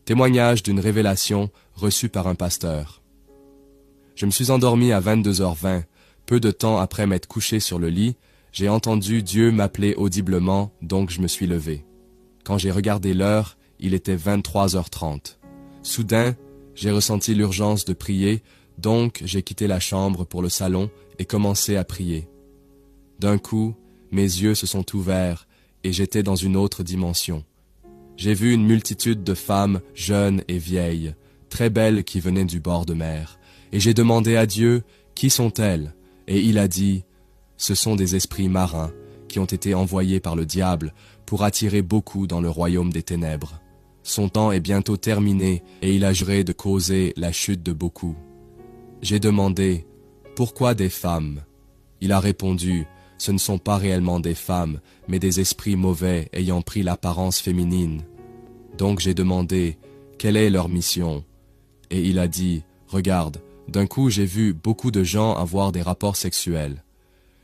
Témoignage d'une révélation reçue par un pasteur. Je me suis endormi à 22h20. Peu de temps après m'être couché sur le lit, j'ai entendu Dieu m'appeler audiblement, donc je me suis levé. Quand j'ai regardé l'heure, il était 23h30. Soudain, j'ai ressenti l'urgence de prier, donc j'ai quitté la chambre pour le salon et commencé à prier. D'un coup, mes yeux se sont ouverts et j'étais dans une autre dimension. J'ai vu une multitude de femmes jeunes et vieilles, très belles qui venaient du bord de mer, et j'ai demandé à Dieu, qui sont-elles? Et il a dit, ce sont des esprits marins qui ont été envoyés par le diable pour attirer beaucoup dans le royaume des ténèbres. Son temps est bientôt terminé et il a juré de causer la chute de beaucoup. J'ai demandé, pourquoi des femmes? Il a répondu, ce ne sont pas réellement des femmes, mais des esprits mauvais ayant pris l'apparence féminine. Donc j'ai demandé, quelle est leur mission? Et il a dit, regarde, d'un coup j'ai vu beaucoup de gens avoir des rapports sexuels.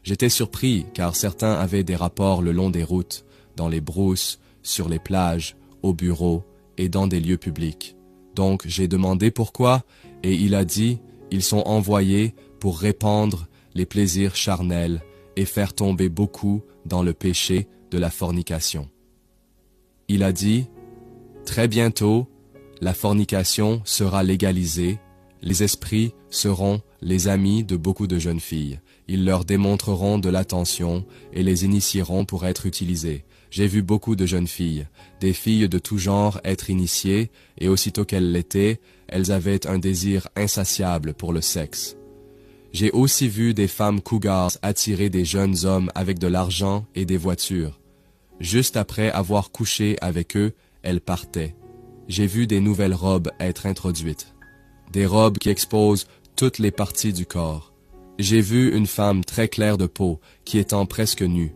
J'étais surpris car certains avaient des rapports le long des routes, dans les brousses, sur les plages, au bureau et dans des lieux publics. Donc j'ai demandé pourquoi et il a dit, ils sont envoyés pour répandre les plaisirs charnels et faire tomber beaucoup dans le péché de la fornication. Il a dit, très bientôt, la fornication sera légalisée, les esprits seront les amis de beaucoup de jeunes filles. Ils leur démontreront de l'attention et les initieront pour être utilisés. J'ai vu beaucoup de jeunes filles, des filles de tout genre être initiées, et aussitôt qu'elles l'étaient, elles avaient un désir insatiable pour le sexe. J'ai aussi vu des femmes cougars attirer des jeunes hommes avec de l'argent et des voitures. Juste après avoir couché avec eux, elles partaient. J'ai vu des nouvelles robes être introduites. Des robes qui exposent toutes les parties du corps. J'ai vu une femme très claire de peau, qui étant presque nue.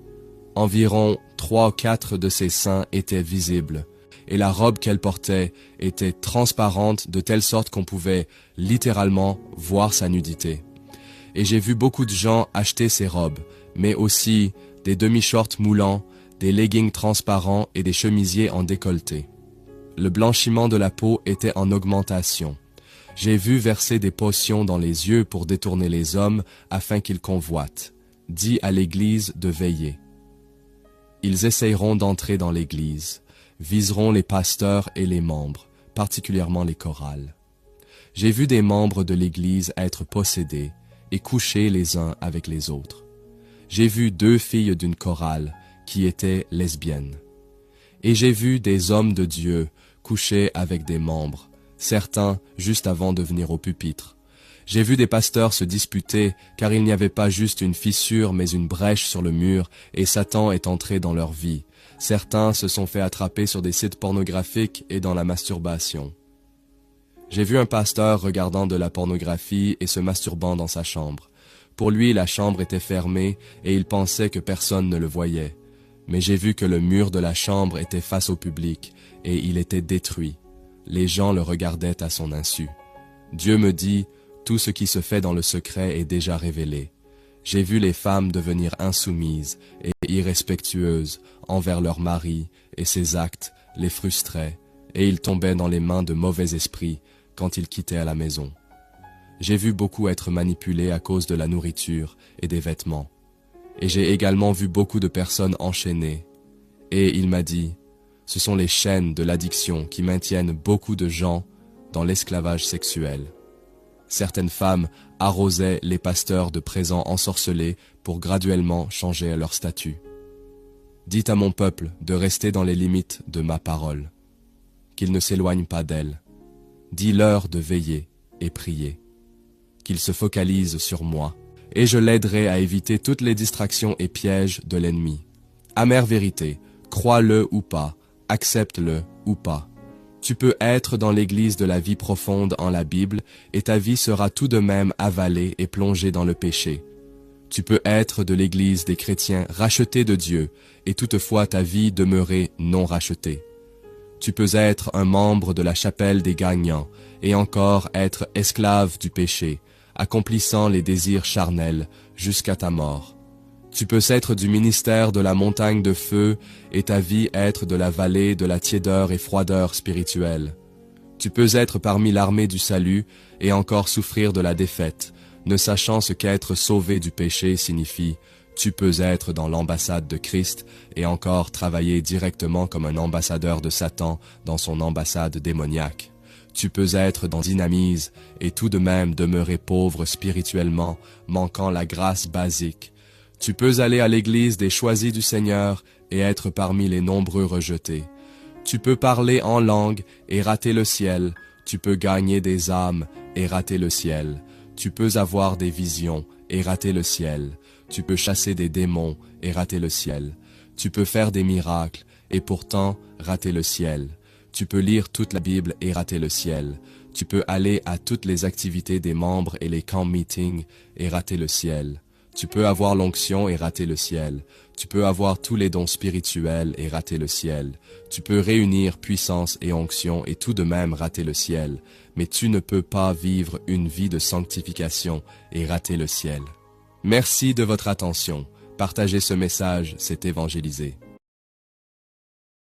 Environ 3 ou 4 de ses seins étaient visibles, et la robe qu'elle portait était transparente de telle sorte qu'on pouvait littéralement voir sa nudité. Et j'ai vu beaucoup de gens acheter ces robes, mais aussi des demi-shorts moulants, des leggings transparents et des chemisiers en décolleté. Le blanchiment de la peau était en augmentation. J'ai vu verser des potions dans les yeux pour détourner les hommes afin qu'ils convoitent. Dis à l'Église de veiller. Ils essayeront d'entrer dans l'Église, viseront les pasteurs et les membres, particulièrement les chorales. J'ai vu des membres de l'Église être possédés et coucher les uns avec les autres. J'ai vu 2 filles d'une chorale qui étaient lesbiennes. Et j'ai vu des hommes de Dieu coucher avec des membres, certains juste avant de venir au pupitre. J'ai vu des pasteurs se disputer car il n'y avait pas juste une fissure mais une brèche sur le mur et Satan est entré dans leur vie. Certains se sont fait attraper sur des sites pornographiques et dans la masturbation. J'ai vu un pasteur regardant de la pornographie et se masturbant dans sa chambre. Pour lui, la chambre était fermée et il pensait que personne ne le voyait. Mais j'ai vu que le mur de la chambre était face au public et il était détruit. Les gens le regardaient à son insu. Dieu me dit, tout ce qui se fait dans le secret est déjà révélé. J'ai vu les femmes devenir insoumises et irrespectueuses envers leur mari et ses actes les frustraient et ils tombaient dans les mains de mauvais esprits quand ils quittaient à la maison. J'ai vu beaucoup être manipulés à cause de la nourriture et des vêtements. Et j'ai également vu beaucoup de personnes enchaînées. Et il m'a dit, ce sont les chaînes de l'addiction qui maintiennent beaucoup de gens dans l'esclavage sexuel. Certaines femmes arrosaient les pasteurs de présents ensorcelés pour graduellement changer leur statut. Dites à mon peuple de rester dans les limites de ma parole, qu'il ne s'éloigne pas d'elle. Dis-leur de veiller et prier, qu'il se focalise sur moi, et je l'aiderai à éviter toutes les distractions et pièges de l'ennemi. Amère vérité, crois-le ou pas, accepte-le ou pas. Tu peux être dans l'église de la vie profonde en la Bible et ta vie sera tout de même avalée et plongée dans le péché. Tu peux être de l'église des chrétiens rachetés de Dieu et toutefois ta vie demeurer non rachetée. Tu peux être un membre de la chapelle des gagnants et encore être esclave du péché, accomplissant les désirs charnels jusqu'à ta mort. Tu peux être du ministère de la montagne de feu et ta vie être de la vallée de la tiédeur et froideur spirituelle. Tu peux être parmi l'armée du salut et encore souffrir de la défaite, ne sachant ce qu'être sauvé du péché signifie. Tu peux être dans l'ambassade de Christ et encore travailler directement comme un ambassadeur de Satan dans son ambassade démoniaque. Tu peux être dans Dynamise et tout de même demeurer pauvre spirituellement, manquant la grâce basique. Tu peux aller à l'église des choisis du Seigneur et être parmi les nombreux rejetés. Tu peux parler en langue et rater le ciel. Tu peux gagner des âmes et rater le ciel. Tu peux avoir des visions et rater le ciel. Tu peux chasser des démons et rater le ciel. Tu peux faire des miracles et pourtant rater le ciel. Tu peux lire toute la Bible et rater le ciel. Tu peux aller à toutes les activités des membres et les camp meetings et rater le ciel. Tu peux avoir l'onction et rater le ciel. Tu peux avoir tous les dons spirituels et rater le ciel. Tu peux réunir puissance et onction et tout de même rater le ciel. Mais tu ne peux pas vivre une vie de sanctification et rater le ciel. Merci de votre attention. Partagez ce message, c'est évangéliser.